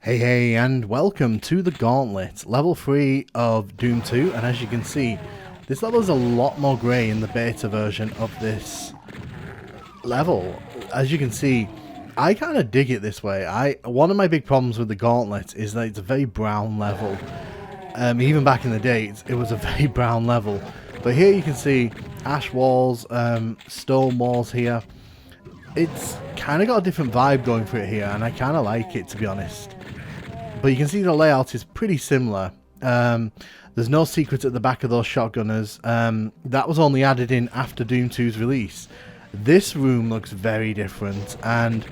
Hey, and welcome to the Gauntlet, level 3 of Doom 2, and as you can see, this level is a lot more grey in the beta version of this level. As you can see, I kind of dig it this way. One of my big problems with the Gauntlet is that it's a very brown level. Even back in the day, it was a very brown level. But here you can see ash walls, stone walls here. It's kind of got a different vibe going for it here, and I kind of like it, to be honest. But you can see the layout is pretty similar. There's no secret at the back of those shotgunners. That was only added in after Doom 2's release. This room looks very different, and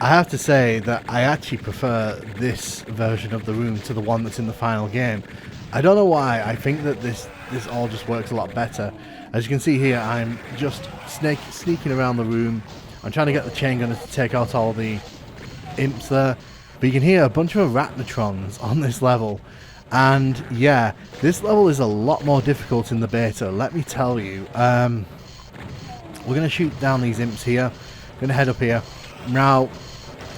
I have to say that I actually prefer this version of the room to the one that's in the final game. I don't know why. I think that this all just works a lot better. As you can see here, I'm just sneaking around the room. I'm trying to get the chain gunners to take out all the imps there. But you can hear a bunch of arachnotrons on this level. And yeah, this level is a lot more difficult in the beta, let me tell you. We're going to shoot down these imps here. Going to head up here. Now,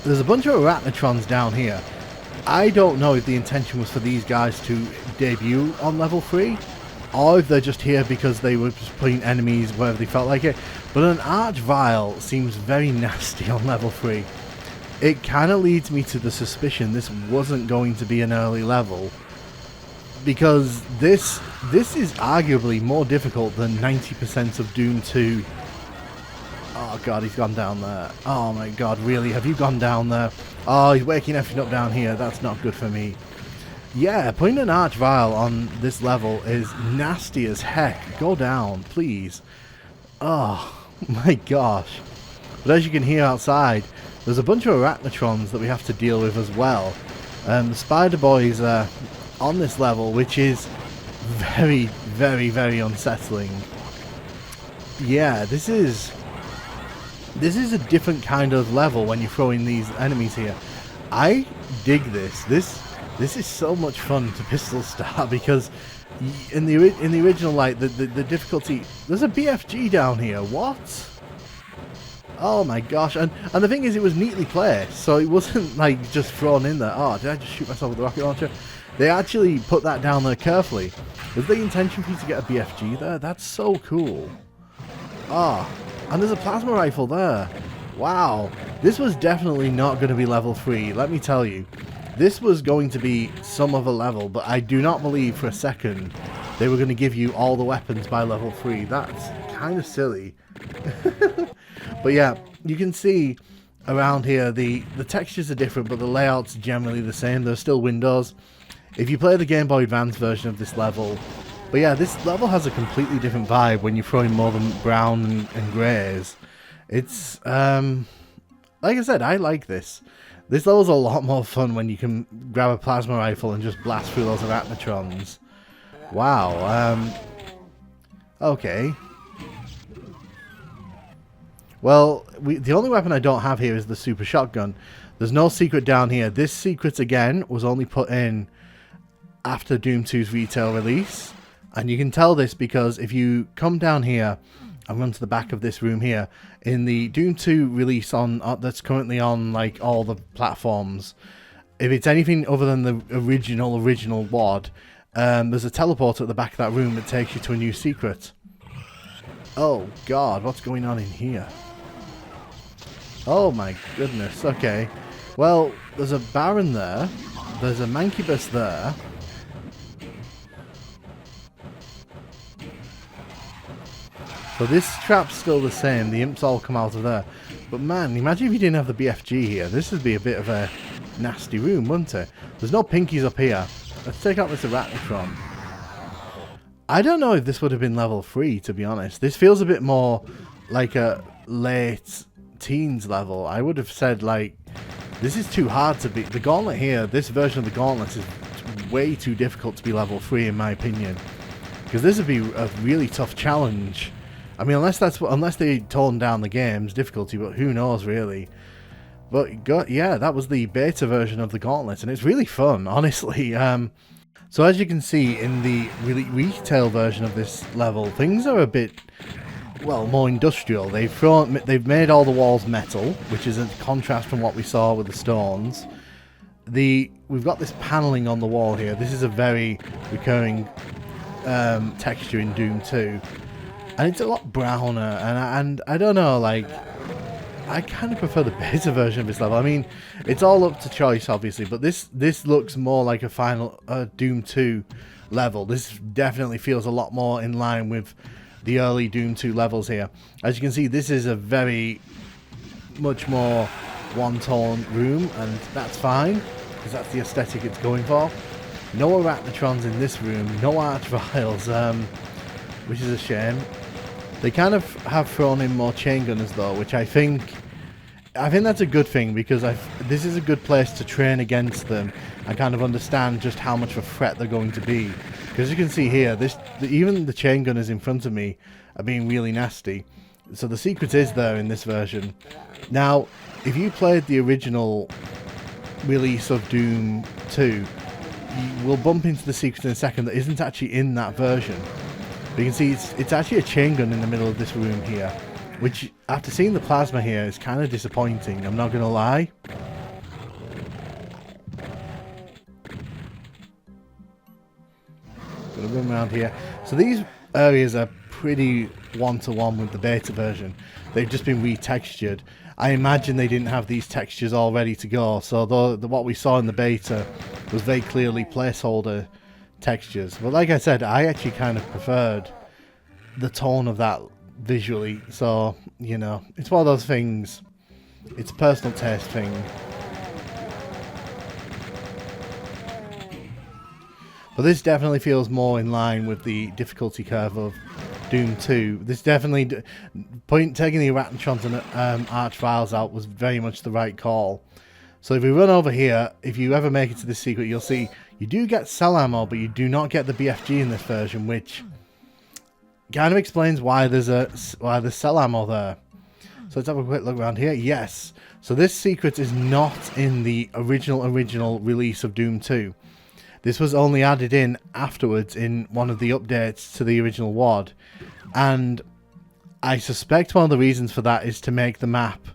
there's a bunch of arachnotrons down here. I don't know if the intention was for these guys to debut on level 3, or if they're just here because they were just putting enemies wherever they felt like it. But an archvile seems very nasty on level 3. It kind of leads me to the suspicion this wasn't going to be an early level, because this is arguably more difficult than 90% of Doom 2. Oh god, he's gone down there. Oh my god, really? Have you gone down there? Oh, he's waking everything up down here. That's not good for me. Yeah, putting an archvile on this level is nasty as heck. Go down, please. Oh my gosh. But as you can hear outside, there's a bunch of arachnotrons that we have to deal with as well. The spider boys are on this level, which is very, very, very unsettling. Yeah, this is a different kind of level when you throw in these enemies here. I dig this. This is so much fun to pistol start, because in the original, like the difficulty, there's a BFG down here. What? Oh my gosh, and the thing is, it was neatly placed, so it wasn't like just thrown in there. Oh, did I just shoot myself with the rocket launcher? They actually put that down there carefully. Was the intention for you to get a BFG there? That's so cool. Ah, and there's a plasma rifle there. Wow, this was definitely not going to be level 3, let me tell you. This was going to be some other level, but I do not believe for a second they were going to give you all the weapons by level 3. That's kind of silly. But yeah, you can see around here the textures are different, but the layout's generally the same. There's still windows. If you play the Game Boy Advance version of this level, but yeah, this level has a completely different vibe when you throw in more than brown and greys. It's like I said, I like this. This level's a lot more fun when you can grab a plasma rifle and just blast through those arachnotrons. Wow. Okay. Well, the only weapon I don't have here is the super shotgun. There's no secret down here. This secret, again, was only put in after Doom 2's retail release. And you can tell this because if you come down here and run to the back of this room here, in the Doom 2 release on that's currently on like all the platforms, if it's anything other than the original WAD, there's a teleporter at the back of that room that takes you to a new secret. Oh god, what's going on in here? Oh my goodness, okay. Well, there's a Baron there. There's a Mancubus there. So this trap's still the same. The imps all come out of there. But man, imagine if you didn't have the BFG here. This would be a bit of a nasty room, wouldn't it? There's no pinkies up here. Let's take out this arachnotron. I don't know if this would have been level 3, to be honest. This feels a bit more like a late teens level. I would have said, like, this is too hard to beat. The Gauntlet here, this version of the Gauntlet is way too difficult to be level 3, in my opinion. Because this would be a really tough challenge. I mean, unless they tone down the game's difficulty, but who knows, really. But, yeah, that was the beta version of the Gauntlet, and it's really fun, honestly. So as you can see in the retail version of this level, things are a bit, well, more industrial. They've made all the walls metal, which is a contrast from what we saw with the stones. we've got this paneling on the wall here. This is a very recurring texture in Doom 2, and it's a lot browner, and I don't know, like, I kind of prefer the beta version of this level. I mean, it's all up to choice, obviously, but this looks more like a final Doom 2 level. This definitely feels a lot more in line with the early Doom 2 levels here. As you can see, this is a very much more one-tone room, and that's fine, because that's the aesthetic it's going for. No arachnotrons in this room, no archviles, which is a shame. They kind of have thrown in more chain gunners though, which I think that's a good thing, because this is a good place to train against them and kind of understand just how much of a threat they're going to be. Because you can see here, even the chain gunners in front of me are being really nasty. So the secret is there in this version. Now, if you played the original release of Doom 2, you will bump into the secret in a second that isn't actually in that version. But you can see it's actually a chain gun in the middle of this room here, which, after seeing the plasma here, is kind of disappointing, I'm not going to lie. Gonna run around here. So these areas are pretty one-to-one with the beta version. They've just been retextured. I imagine they didn't have these textures all ready to go, so what we saw in the beta was very clearly placeholder textures. But like I said, I actually kind of preferred the tone of that visually, so, you know, it's one of those things. It's a personal taste thing. But this definitely feels more in line with the difficulty curve of Doom 2. This definitely, taking the arachnotrons and archviles out was very much the right call. So if we run over here, if you ever make it to this secret, you'll see you do get cell ammo, but you do not get the BFG in this version, which kind of explains why there's cell ammo there. So let's have a quick look around here. Yes, so this secret is not in the original release of Doom 2. This was only added in afterwards in one of the updates to the original WOD, and I suspect one of the reasons for that is to make the map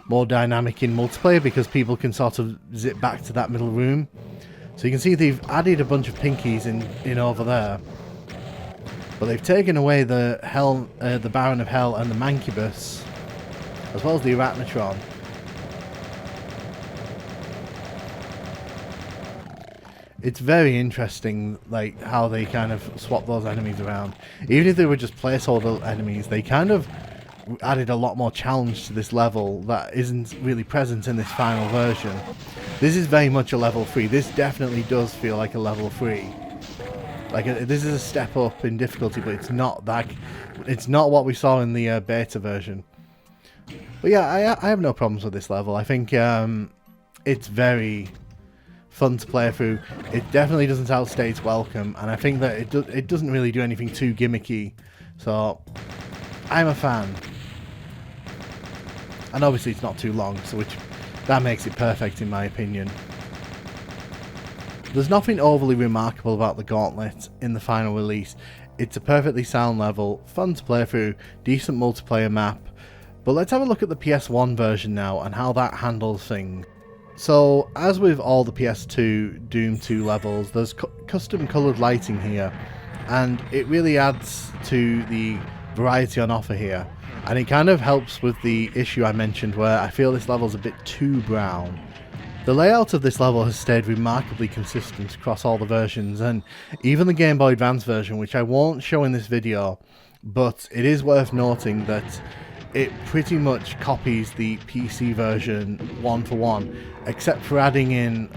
more dynamic in multiplayer, because people can sort of zip back to that middle room. So you can see they've added a bunch of pinkies in over there, but they've taken away the Baron of Hell and the Mancubus, as well as the Arachnotron. It's very interesting, like, how they kind of swap those enemies around. Even if they were just placeholder enemies, they kind of added a lot more challenge to this level that isn't really present in this final version. This is very much a level 3. This definitely does feel like a level 3. Like, this is a step up in difficulty, but it's not what we saw in the beta version. But yeah, I have no problems with this level. I think it's very fun to play through. It definitely doesn't outstay its welcome, and I think that it doesn't really do anything too gimmicky. So I'm a fan. And obviously it's not too long, so that makes it perfect in my opinion. There's nothing overly remarkable about the Gauntlet in the final release. It's a perfectly sound level, fun to play through, decent multiplayer map. But let's have a look at the PS1 version now and how that handles things. So, as with all the PS2 Doom 2 levels, there's custom coloured lighting here, and it really adds to the variety on offer here. And it kind of helps with the issue I mentioned where I feel this level's a bit too brown. The layout of this level has stayed remarkably consistent across all the versions, and even the Game Boy Advance version, which I won't show in this video, but it is worth noting that it pretty much copies the PC version one for one, except for adding in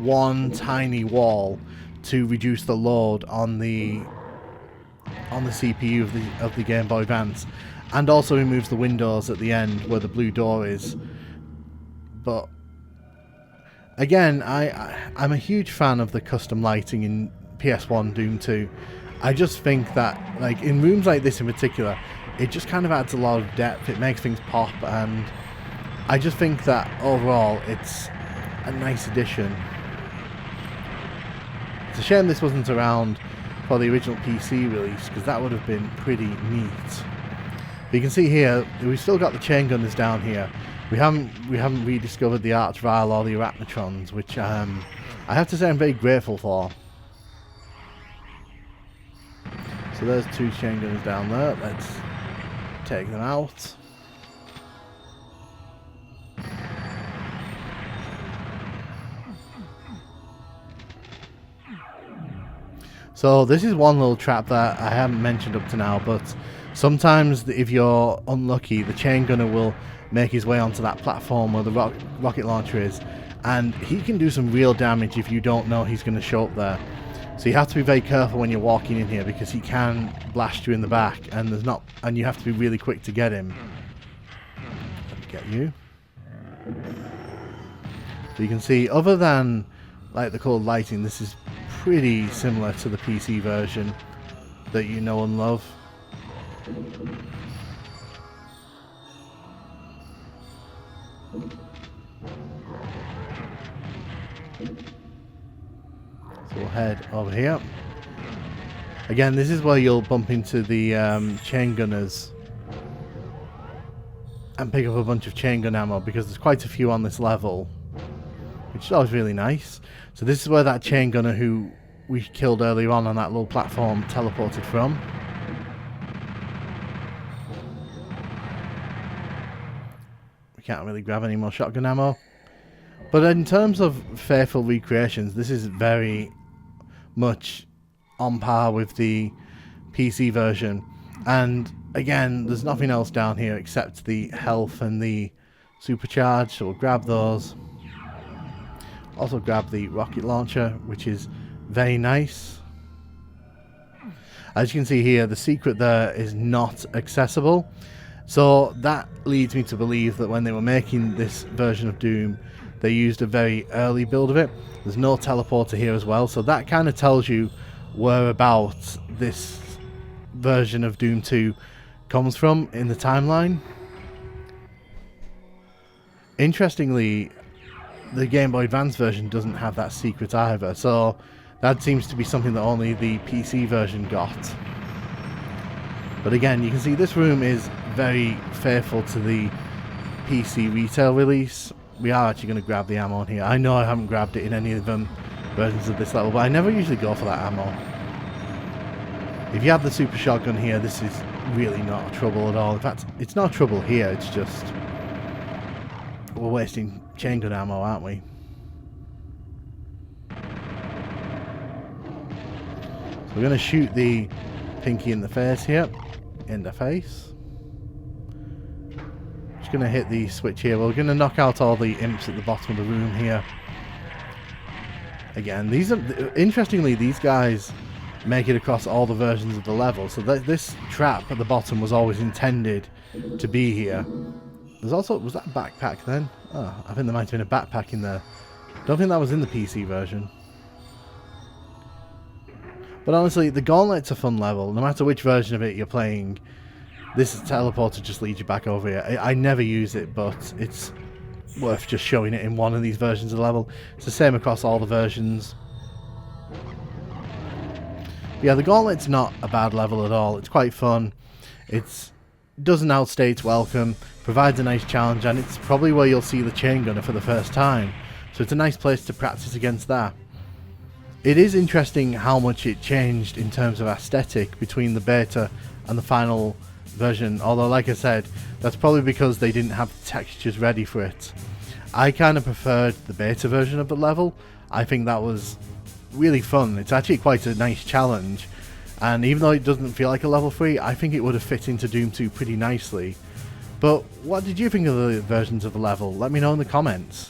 one tiny wall to reduce the load on the CPU of the Game Boy Advance, and also removes the windows at the end where the blue door is. But again, I'm a huge fan of the custom lighting in PS1 Doom 2. I just think that, like, in rooms like this in particular, it just kind of adds a lot of depth, it makes things pop, and I just think that overall it's a nice addition. It's a shame this wasn't around for the original PC release, because that would have been pretty neat. But you can see here, we've still got the chain gunners down here, We haven't rediscovered the Archvile or the Arachnotrons, which I have to say I'm very grateful for. So there's 2 chain gunners down there. Let's take them out. So this is one little trap that I haven't mentioned up to now, but sometimes if you're unlucky, the chain gunner will make his way onto that platform where the rocket launcher is, and he can do some real damage if you don't know he's going to show up there. So you have to be very careful when you're walking in here, because he can blast you in the back, and you have to be really quick to get him. Let me get you. So you can see, other than like the coloured lighting, this is pretty similar to the PC version that you know and love. So we'll head over here. Again, this is where you'll bump into the chain gunners and pick up a bunch of chain gun ammo, because there's quite a few on this level, which is always really nice. So this is where that chain gunner who we killed earlier on that little platform teleported from. We can't really grab any more shotgun ammo. But in terms of faithful recreations, this is very much on par with the PC version. And again, there's nothing else down here except the health and the supercharge, so we'll grab those. Also grab the rocket launcher, which is very nice. As you can see here, the secret there is not accessible. So that leads me to believe that when they were making this version of Doom, they used a very early build of it. There's no teleporter here as well, so that kind of tells you whereabouts this version of Doom 2 comes from in the timeline. Interestingly, the Game Boy Advance version doesn't have that secret either, so that seems to be something that only the PC version got. But again, you can see this room is very faithful to the PC retail release. We are actually going to grab the ammo in here. I know I haven't grabbed it in any of them versions of this level, but I never usually go for that ammo. If you have the super shotgun here, this is really not trouble at all. In fact, it's not trouble here, it's just we're wasting chain gun ammo, aren't we? So we're going to shoot the pinky in the face here. In the face. Just going to hit the switch here. We're going to knock out all the imps at the bottom of the room here. Again, these are, interestingly, these guys make it across all the versions of the level. So this trap at the bottom was always intended to be here. There's also, was that a backpack then? Oh, I think there might have been a backpack in there. Don't think that was in the PC version. But honestly, the Gauntlet's a fun level. No matter which version of it you're playing, this teleporter just leads you back over here. I never use it, but it's worth just showing it in one of these versions of the level. It's the same across all the versions. Yeah, the Gauntlet's not a bad level at all. It's quite fun. It doesn't outstay its welcome, provides a nice challenge, and it's probably where you'll see the chain gunner for the first time. So it's a nice place to practice against that. It is interesting how much it changed in terms of aesthetic between the beta and the final version, although like I said, that's probably because they didn't have the textures ready for it. I kind of preferred the beta version of the level. I think that was really fun. It's actually quite a nice challenge, and even though it doesn't feel like a level 3, I think it would have fit into Doom 2 pretty nicely. But what did you think of the versions of the level? Let me know in the comments.